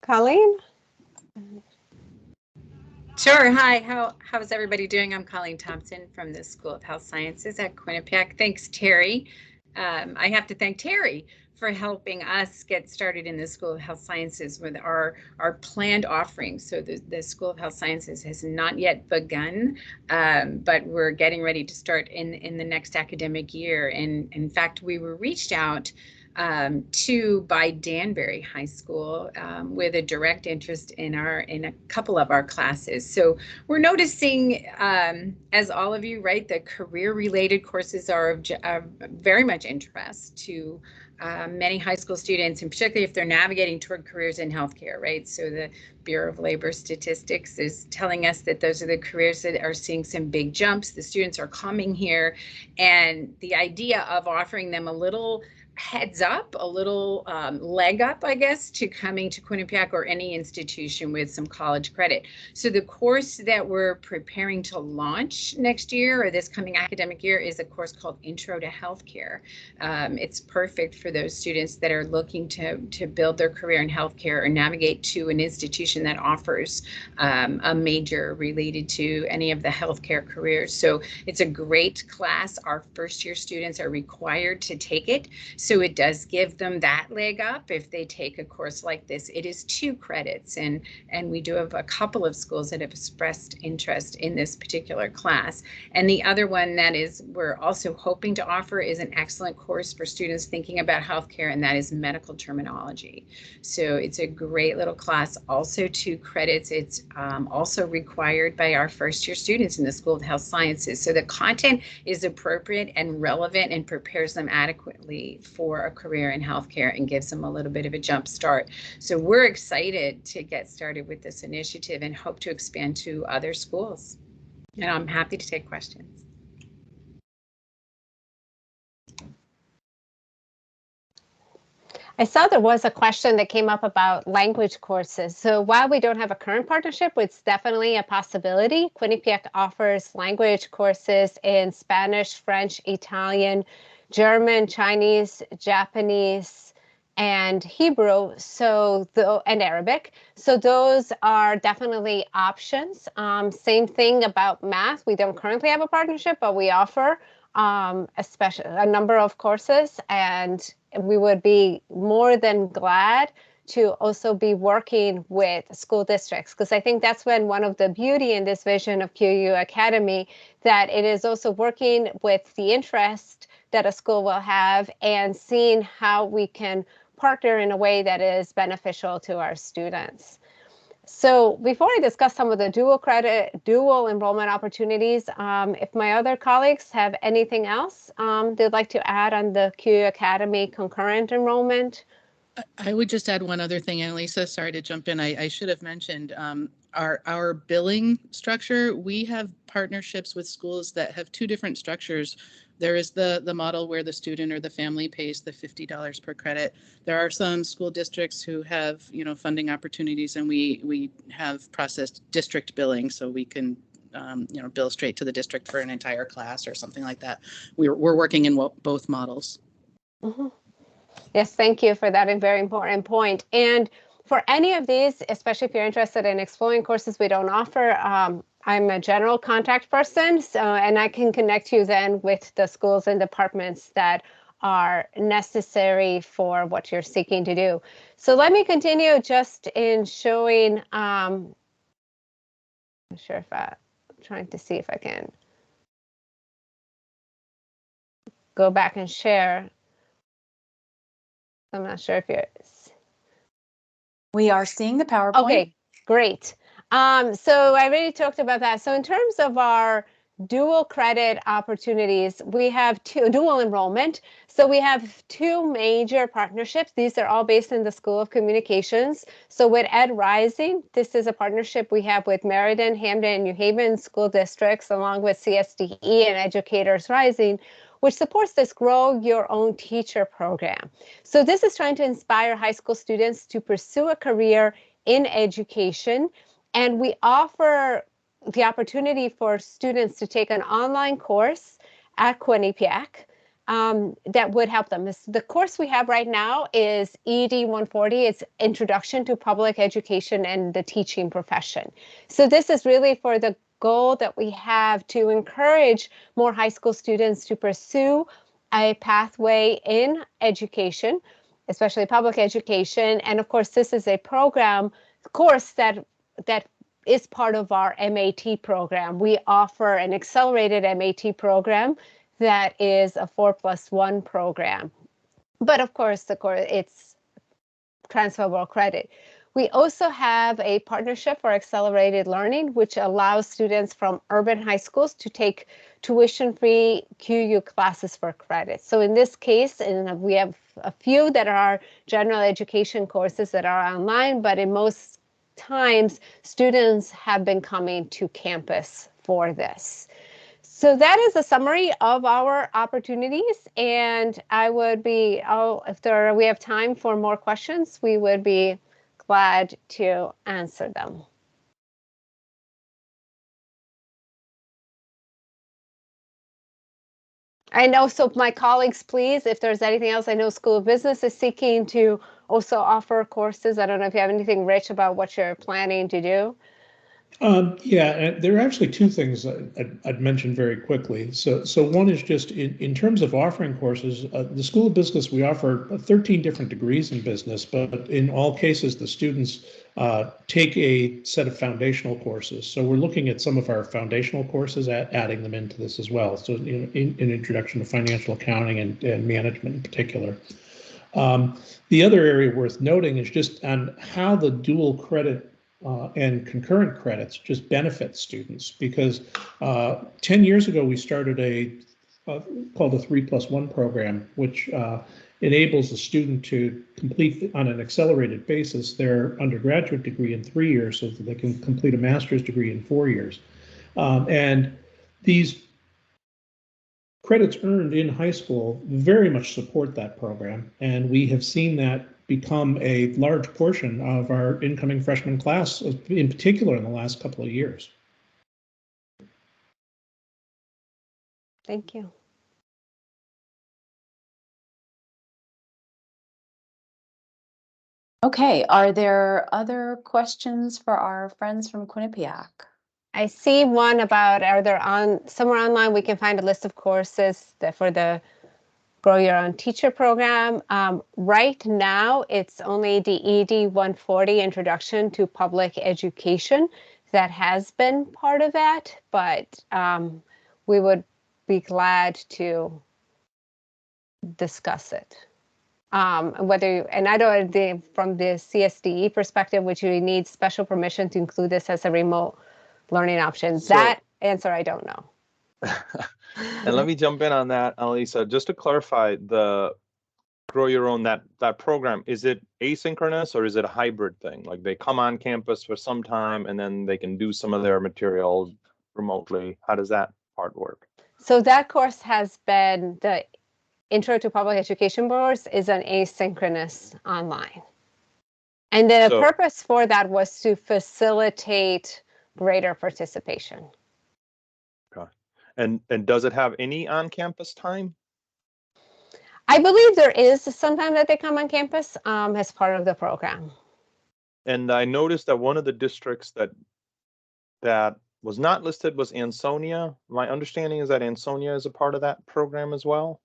Colleen? Sure. Hi. How's everybody doing? I'm Colleen Thompson from the School of Health Sciences at Quinnipiac. Thanks, Terry. I have to thank Terry for helping us get started in the School of Health Sciences with our planned offerings. So the School of Health Sciences has not yet begun, but we're getting ready to start in the next academic year. And in fact, we were reached out by Danbury High School with a direct interest in a couple of our classes. So we're noticing, as all of you, right, the career-related courses are of very much interest to many high school students, and particularly if they're navigating toward careers in healthcare, right? So the Bureau of Labor Statistics is telling us that those are the careers that are seeing some big jumps. The students are coming here, and the idea of offering them a little heads up, a little leg up, I guess, to coming to Quinnipiac or any institution with some college credit. So the course that we're preparing to launch next year or this coming academic year is a course called Intro to Healthcare. It's perfect for those students that are looking to build their career in healthcare or navigate to an institution that offers a major related to any of the healthcare careers. So it's a great class. Our first year students are required to take it. So it does give them that leg up if they take a course like this. It is 2 credits, and we do have a couple of schools that have expressed interest in this particular class. And the other one that we're also hoping to offer is an excellent course for students thinking about healthcare, and that is medical terminology. So it's a great little class, also 2 credits. It's also required by our first year students in the School of Health Sciences. So the content is appropriate and relevant and prepares them adequately for a career in healthcare and gives them a little bit of a jump start. So we're excited to get started with this initiative and hope to expand to other schools. And I'm happy to take questions. I saw there was a question that came up about language courses. So while we don't have a current partnership, it's definitely a possibility. Quinnipiac offers language courses in Spanish, French, Italian, German, Chinese, Japanese, and Hebrew, and Arabic. So those are definitely options. Same thing about math. We don't currently have a partnership, but we offer a number of courses, and we would be more than glad to also be working with school districts, because I think that's when one of the beauty in this vision of QU Academy, that it is also working with the interest that a school will have and seeing how we can partner in a way that is beneficial to our students. So before I discuss some of the dual enrollment opportunities, if my other colleagues have anything else they'd like to add on the QU Academy concurrent enrollment. I would just add one other thing, Annalisa. Sorry to jump in. I should have mentioned our billing structure. We have partnerships with schools that have two different structures. There is the model where the student or the family pays the $50 per credit. There are some school districts who have, funding opportunities, and we have processed district billing, so we can bill straight to the district for an entire class or something like that. We're working in both models. Mm-hmm. Yes, thank you for that very important point. And for any of these, especially if you're interested in exploring courses we don't offer, I'm a general contact person, and I can connect you then with the schools and departments that are necessary for what you're seeking to do. So let me continue just in showing, I'm sure if I'm trying to see if I can go back and share. I'm not sure if you're. We are seeing the PowerPoint. Okay, great. So I already talked about that. So in terms of our dual credit opportunities, we have dual enrollment. So we have two major partnerships. These are all based in the School of Communications. So with Ed Rising, this is a partnership we have with Meriden, Hamden, and New Haven school districts, along with CSDE and Educators Rising, which supports this Grow Your Own Teacher program. So this is trying to inspire high school students to pursue a career in education. And we offer the opportunity for students to take an online course at Quinnipiac that would help them. The course we have right now is ED 140. It's Introduction to Public Education and the Teaching Profession. So this is really for the goal that we have to encourage more high school students to pursue a pathway in education, especially public education. And of course, this is a course that is part of our MAT program. We offer an accelerated MAT program that is a 4+1 program. But of course, it's transferable credit. We also have a partnership for accelerated learning, which allows students from urban high schools to take tuition-free QU classes for credit. So in this case, we have a few that are general education courses that are online, but in most times, students have been coming to campus for this. So that is a summary of our opportunities, and if we have time for more questions, we would be glad to answer them. I know, so my colleagues, please, if there's anything else, I know School of Business is seeking to also offer courses. I don't know if you have anything, Rich, about what you're planning to do. Yeah, there are actually two things I'd mention very quickly. So one is just in terms of offering courses, the School of Business, we offer 13 different degrees in business, but in all cases, the students take a set of foundational courses. So we're looking at some of our foundational courses, adding them into this as well. So in introduction to financial accounting and management in particular. The other area worth noting is just on how the dual credit and concurrent credits just benefit students, because 10 years ago we started called a 3+1 program, which enables a student to complete on an accelerated basis their undergraduate degree in 3 years so that they can complete a master's degree in 4 years. And these credits earned in high school very much support that program, and we have seen that become a large portion of our incoming freshman class, in particular in the last couple of years. Thank you. Okay, are there other questions for our friends from Quinnipiac? I see one about, are there somewhere online we can find a list of courses for the Grow Your Own Teacher program. Right now, it's only the ED 140 Introduction to Public Education that has been part of that, but we would be glad to discuss it. And I don't, from the CSDE perspective, would you need special permission to include this as a remote learning option? So- that answer I don't know. And let me jump in on that, Annalisa. Just to clarify, the Grow Your Own, that program, is it asynchronous or is it a hybrid thing? Like they come on campus for some time and then they can do some of their materials remotely. How does that part work? So that course has been, the Intro to Public Education course is an asynchronous online. And the purpose for that was to facilitate greater participation. Okay. And does it have any on-campus time? I believe there is some time that they come on campus as part of the program. And I noticed that one of the districts that was not listed was Ansonia. My understanding is that Ansonia is a part of that program as well.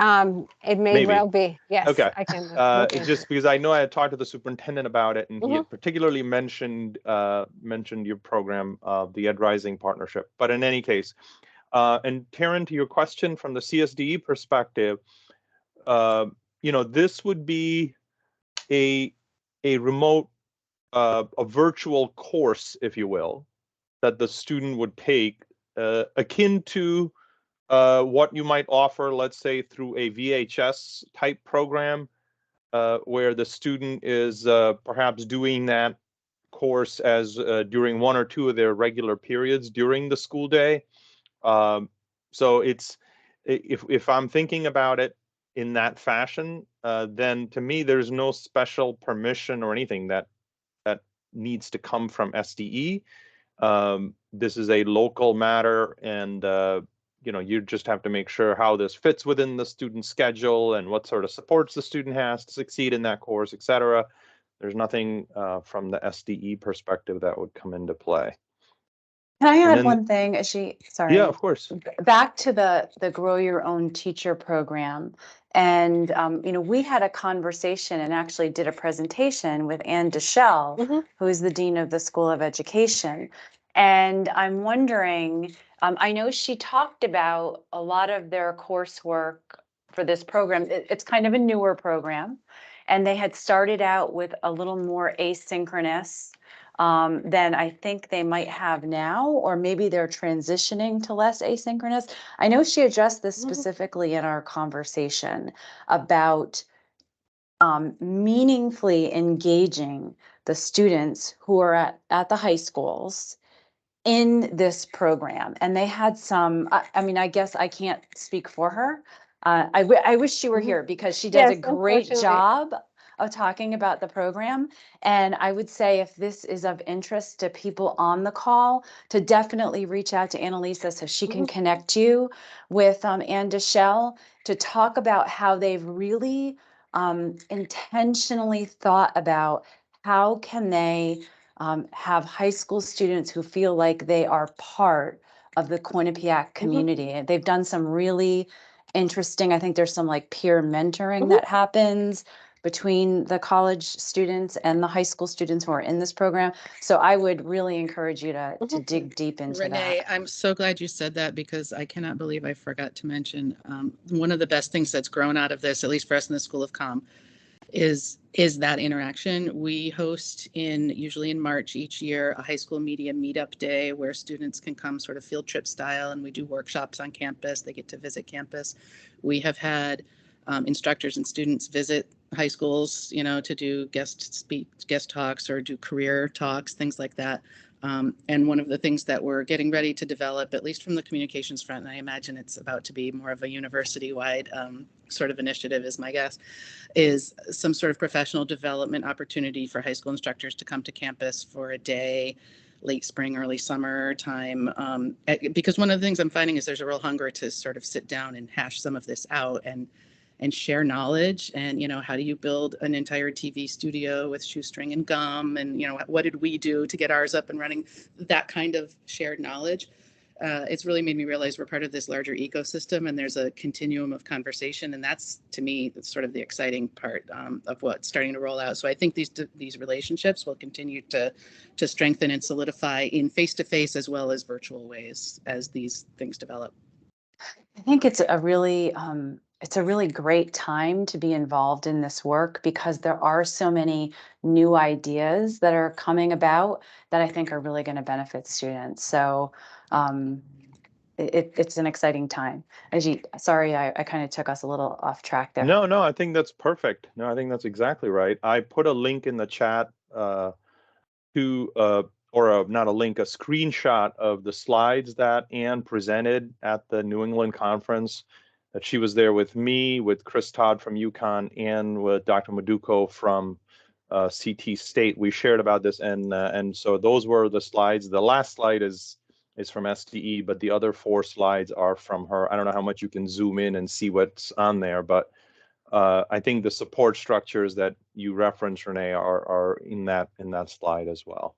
It may well be. Yes. Okay. I can. It's just because I know I had talked to the superintendent about it, and he had particularly mentioned your program, the Ed Rising partnership. But in any case, and Taryn, to your question from the CSDE perspective, this would be a remote, a virtual course, if you will, that the student would take, akin to what you might offer, let's say, through a VHS type program, where the student is perhaps doing that course as during one or two of their regular periods during the school day. So it's, if I'm thinking about it in that fashion, then to me there's no special permission or anything that needs to come from SDE. This is a local matter, and you just have to make sure how this fits within the student's schedule and what sort of supports the student has to succeed in that course, etc. There's nothing from the SDE perspective that would come into play. Can I add one thing? Sorry. Yeah, of course. Back to the Grow Your Own Teacher program. And, we had a conversation and actually did a presentation with Ann Deschelle, who is the Dean of the School of Education. And I'm wondering, I know she talked about a lot of their coursework for this program. It's kind of a newer program, and they had started out with a little more asynchronous than I think they might have now, or maybe they're transitioning to less asynchronous. I know she addressed this specifically in our conversation about meaningfully engaging the students who are at the high schools in this program. And they had some, I guess I can't speak for her. I wish she were here because she does a great job of talking about the program. And I would say if this is of interest to people on the call, to definitely reach out to Annalisa so she can connect you with Ann Deschelle to talk about how they've really intentionally thought about how can they have high school students who feel like they are part of the Quinnipiac community. And they've done some really interesting, I think there's some like peer mentoring that happens between the college students and the high school students who are in this program. So I would really encourage you to dig deep into Renee, that. I'm so glad you said that because I cannot believe I forgot to mention one of the best things that's grown out of this, at least for us in the School of Comm, is that interaction. We host usually in March each year, a high school media meetup day where students can come sort of field trip style, and we do workshops on campus. They get to visit campus. We have had instructors and students visit high schools, to do guest talks or do career talks, things like that. And one of the things that we're getting ready to develop, at least from the communications front, and I imagine it's about to be more of a university-wide sort of initiative, is my guess, is some sort of professional development opportunity for high school instructors to come to campus for a day, late spring, early summer time. Because one of the things I'm finding is there's a real hunger to sort of sit down and hash some of this out. and share knowledge. And, how do you build an entire TV studio with shoestring and gum? And, what did we do to get ours up and running? That kind of shared knowledge. It's really made me realize we're part of this larger ecosystem, and there's a continuum of conversation. And that's, to me, that's sort of the exciting part of what's starting to roll out. So I think these relationships will continue to strengthen and solidify in face-to-face as well as virtual ways as these things develop. I think it's a really great time to be involved in this work, because there are so many new ideas that are coming about that I think are really going to benefit students. So it's an exciting time. Ajit, sorry, I kind of took us a little off track there. No, I think that's perfect. No, I think that's exactly right. I put a link in the chat not a link, a screenshot of the slides that Anne presented at the New England conference. That she was there with me, with Chris Todd from UConn, and with Dr. Maduko from CT State. We shared about this, and so those were the slides. The last slide is from STE, but the other 4 slides are from her. I don't know how much you can zoom in and see what's on there, but I think the support structures that you referenced, Renee, are in that slide as well.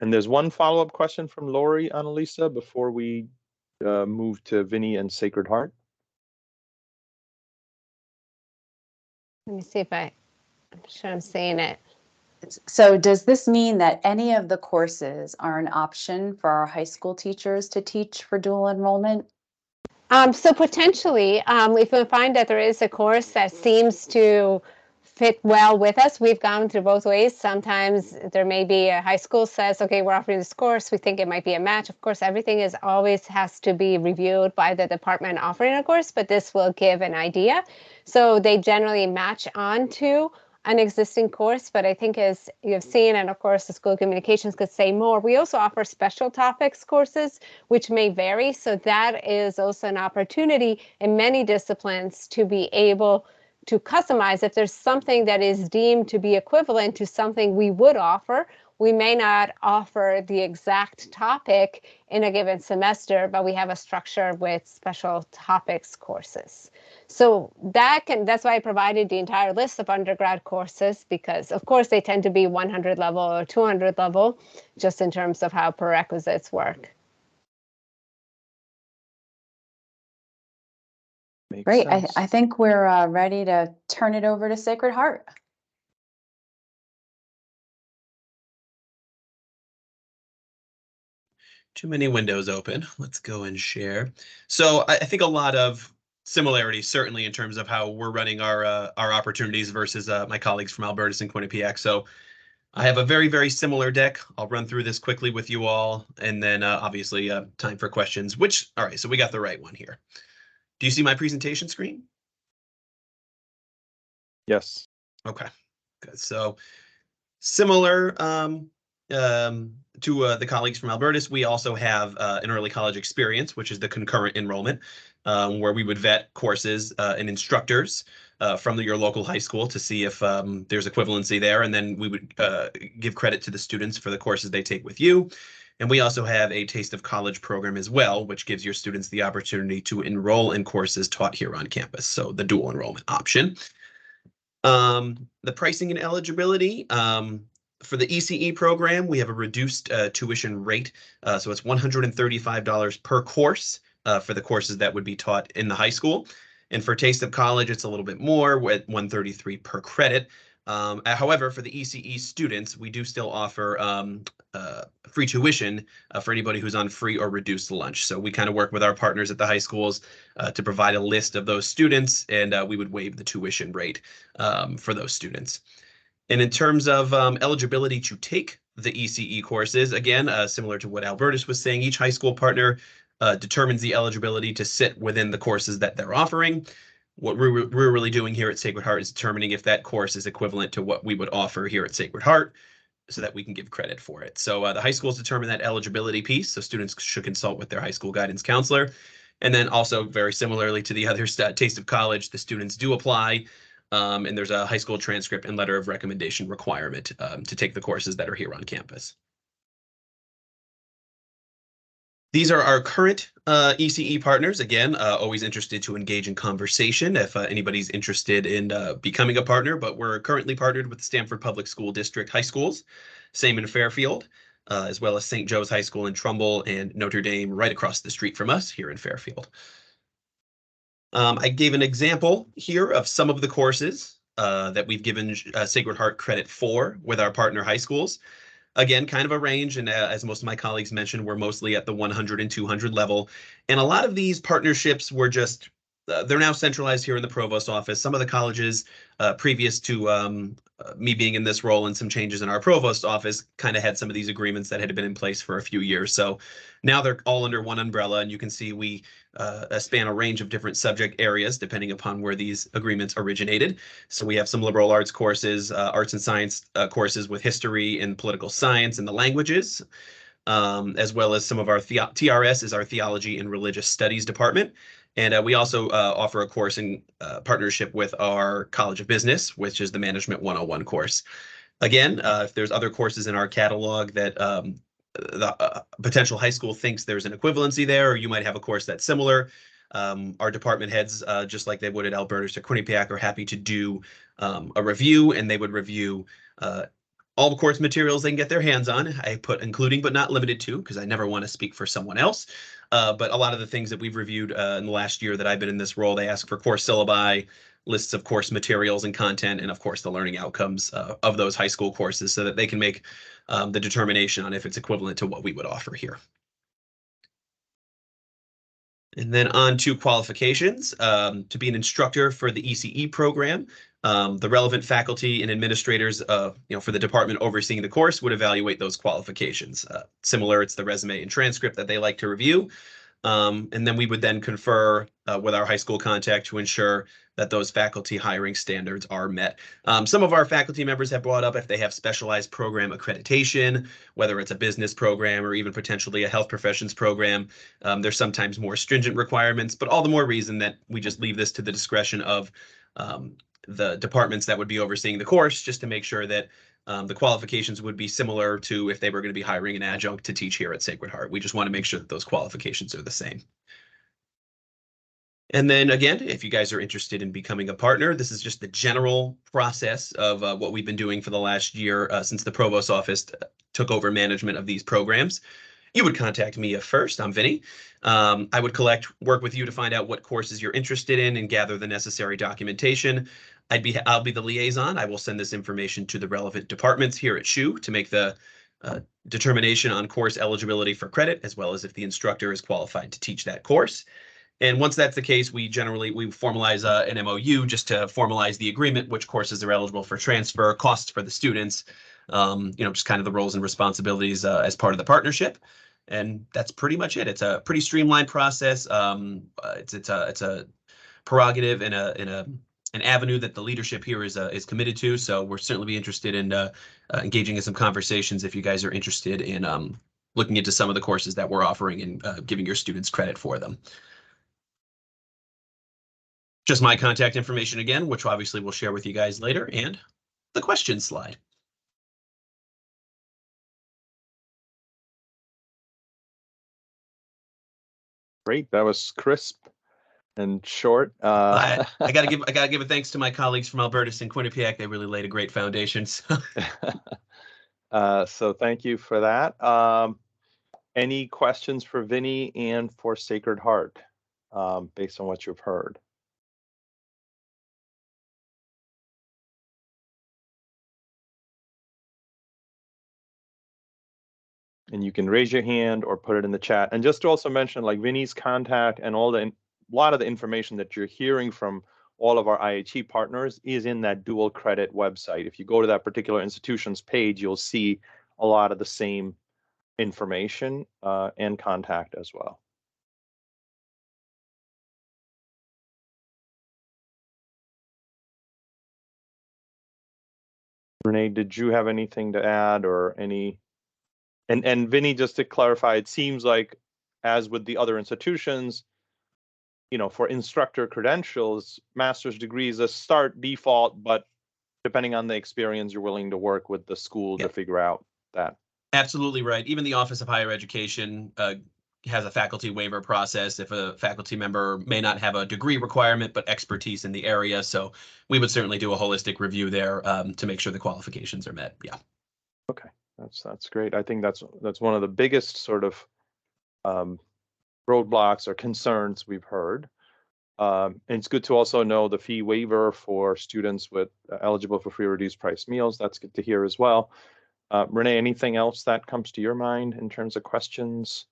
And there's one follow-up question from Lori, Annalisa, before we move to Vinny and Sacred Heart. Let me see if I'm sure I'm saying it. So does this mean that any of the courses are an option for our high school teachers to teach for dual enrollment? So potentially, if we find that there is a course that seems to fit well with us, we've gone through both ways. Sometimes there may be a high school says, okay, we're offering this course, we think it might be a match. Of course, everything is always has to be reviewed by the department offering a course, but this will give an idea. So they generally match onto an existing course, but I think as you've seen, and of course the School of Communications could say more, we also offer special topics courses, which may vary. So that is also an opportunity in many disciplines to be able to customize. If there's something that is deemed to be equivalent to something we would offer, we may not offer the exact topic in a given semester, but we have a structure with special topics courses. So that's why I provided the entire list of undergrad courses, because of course they tend to be 100 level or 200 level, just in terms of how prerequisites work. Great. I think we're ready to turn it over to Sacred Heart. Too many windows open. Let's go and share. So I think a lot of similarities, certainly in terms of how we're running our opportunities versus my colleagues from Albertus and Quinnipiac. So I have a very, very similar deck. I'll run through this quickly with you all, and then obviously time for questions, all right, so we got the right one here. Do you see my presentation screen? Yes. Okay, good. So similar to the colleagues from Albertus, we also have an early college experience, which is the concurrent enrollment, where we would vet courses and instructors from your local high school to see if there's equivalency there, and then we would give credit to the students for the courses they take with you. And we also have a Taste of College program as well, which gives your students the opportunity to enroll in courses taught here on campus, so the dual enrollment option. The pricing and eligibility. For the ECE program, we have a reduced tuition rate, so it's $135 per course for the courses that would be taught in the high school. And for Taste of College, it's a little bit more, with $133 per credit. However, for the ECE students, we do still offer free tuition for anybody who's on free or reduced lunch. So we kind of work with our partners at the high schools to provide a list of those students, and we would waive the tuition rate for those students. And in terms of eligibility to take the ECE courses, again, similar to what Albertus was saying, each high school partner determines the eligibility to sit within the courses that they're offering. What we're really doing here at Sacred Heart is determining if that course is equivalent to what we would offer here at Sacred Heart, so that we can give credit for it. So the high schools determine that eligibility piece, so students should consult with their high school guidance counselor. And then also, very similarly to the other Taste of College, the students do apply, and there's a high school transcript and letter of recommendation requirement to take the courses that are here on campus. These are our current ECE partners. Again, always interested to engage in conversation if anybody's interested in becoming a partner, but we're currently partnered with the Stamford Public School District High Schools, same in Fairfield, as well as St. Joe's High School in Trumbull and Notre Dame right across the street from us here in Fairfield. I gave an example here of some of the courses that we've given Sacred Heart credit for with our partner high schools. Again, kind of a range, and as most of my colleagues mentioned, we're mostly at the 100 and 200 level. And a lot of these partnerships were just, they're now centralized here in the provost office. Some of the colleges previous to me being in this role and some changes in our provost office kind of had some of these agreements that had been in place for a few years. So now they're all under one umbrella, and you can see we span a range of different subject areas depending upon where these agreements originated. So we have some liberal arts courses, arts and science courses with history and political science and the languages, as well as some of our TRS is our theology and religious studies department. And we also offer a course in partnership with our College of Business, which is the Management 101 course. Again, if there's other courses in our catalog that the potential high school thinks there's an equivalency there, or you might have a course that's similar, our department heads, just like they would at Albertus or Quinnipiac, are happy to do a review, and they would review all the course materials they can get their hands on. I put including but not limited to, because I never want to speak for someone else. But a lot of the things that we've reviewed in the last year that I've been in this role, they ask for course syllabi, lists of course materials and content, and of course the learning outcomes of those high school courses so that they can make the determination on if it's equivalent to what we would offer here. And then on to qualifications. To be an instructor for the ECE program, the relevant faculty and administrators for the department overseeing the course would evaluate those qualifications. Similar, it's the resume and transcript that they like to review. And then we would then confer with our high school contact to ensure that those faculty hiring standards are met. Some of our faculty members have brought up if they have specialized program accreditation, whether it's a business program or even potentially a health professions program. There's sometimes more stringent requirements, but all the more reason that we just leave this to the discretion of the departments that would be overseeing the course, just to make sure that the qualifications would be similar to if they were going to be hiring an adjunct to teach here at Sacred Heart. We just want to make sure that those qualifications are the same. And then again, if you guys are interested in becoming a partner, this is just the general process of what we've been doing for the last year since the provost office took over management of these programs. You would contact me first. I'm Vinny. I would work with you to find out what courses you're interested in and gather the necessary documentation. I'll be the liaison. I will send this information to the relevant departments here at SHU to make the determination on course eligibility for credit, as well as if the instructor is qualified to teach that course. And once that's the case, we formalize an MOU just to formalize the agreement, which courses are eligible for transfer, costs for the students, just kind of the roles and responsibilities as part of the partnership. And that's pretty much it. It's a pretty streamlined process. It's a prerogative and an avenue that the leadership here is committed to. So we're certainly be interested in engaging in some conversations if you guys are interested in looking into some of the courses that we're offering and giving your students credit for them. Just my contact information again, which obviously we'll share with you guys later, and the questions slide. Great, that was crisp and short. I gotta give a thanks to my colleagues from Albertus and Quinnipiac. They really laid a great foundation. So thank you for that. Any questions for Vinny and for Sacred Heart based on what you've heard? And you can raise your hand or put it in the chat. And just to also mention, like Vinny's contact and a lot of the information that you're hearing from all of our IHE partners is in that dual credit website. If you go to that particular institution's page, you'll see a lot of the same information and contact as well. Renee, did you have anything to add or any? And Vinny, just to clarify, it seems like, as with the other institutions, for instructor credentials, master's degrees a start default, but depending on the experience, you're willing to work with the school to figure out that. Absolutely right. Even the Office of Higher Education has a faculty waiver process if a faculty member may not have a degree requirement, but expertise in the area. So we would certainly do a holistic review there to make sure the qualifications are met. Yeah. Okay, that's great. I think that's one of the biggest sort of roadblocks or concerns we've heard. And it's good to also know the fee waiver for students with eligible for free reduced price meals. That's good to hear as well. Renee, anything else that comes to your mind in terms of questions?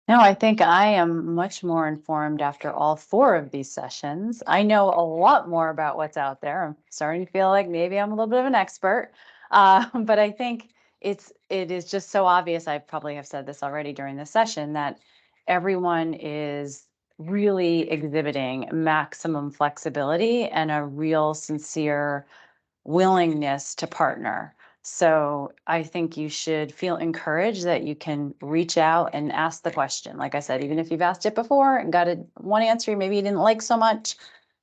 No, I think I am much more informed after all 4 of these sessions. I know a lot more about what's out there. I'm starting to feel like maybe I'm a little bit of an expert, but I think it is just so obvious. I probably have said this already during the session that everyone is really exhibiting maximum flexibility and a real sincere willingness to partner. So I think you should feel encouraged that you can reach out and ask the question. Like I said, even if you've asked it before and got one answer maybe you didn't like so much,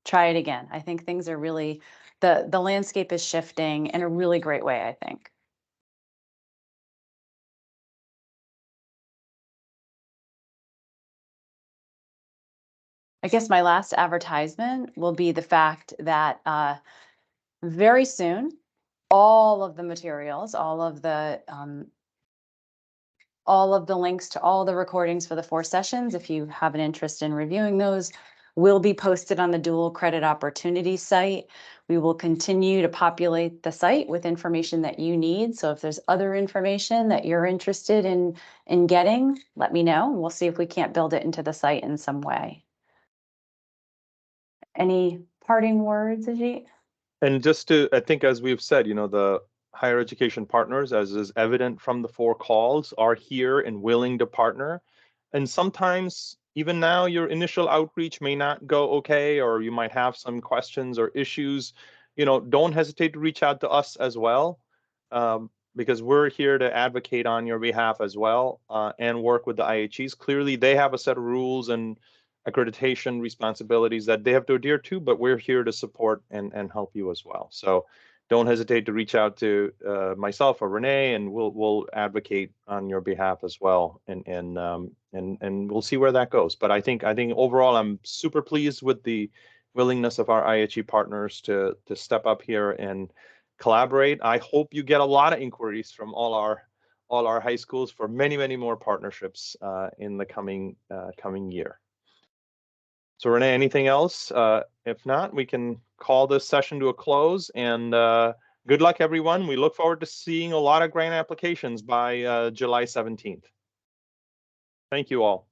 try it again. I think things are really, the landscape is shifting in a really great way, I think. I guess my last advertisement will be the fact that very soon, all of the materials, all of the links to all the recordings for the 4 sessions, if you have an interest in reviewing those, will be posted on the Dual Credit Opportunity site. We will continue to populate the site with information that you need. So if there's other information that you're interested in getting, let me know. We'll see if we can't build it into the site in some way. Any parting words, Ajit? And just to, I think as we've said, the higher education partners, as is evident from the 4 calls, are here and willing to partner. And sometimes, even now, your initial outreach may not go okay, or you might have some questions or issues. Don't hesitate to reach out to us as well, because we're here to advocate on your behalf as well, and work with the IHEs. Clearly, they have a set of rules and accreditation responsibilities that they have to adhere to, but we're here to support and help you as well. So don't hesitate to reach out to myself or Renee, and we'll advocate on your behalf as well, and we'll see where that goes. But I think overall, I'm super pleased with the willingness of our IHE partners to step up here and collaborate. I hope you get a lot of inquiries from all our high schools for many more partnerships in the coming year. So Renee, anything else? If not, we can call this session to a close, and good luck, everyone. We look forward to seeing a lot of grant applications by July 17th. Thank you all.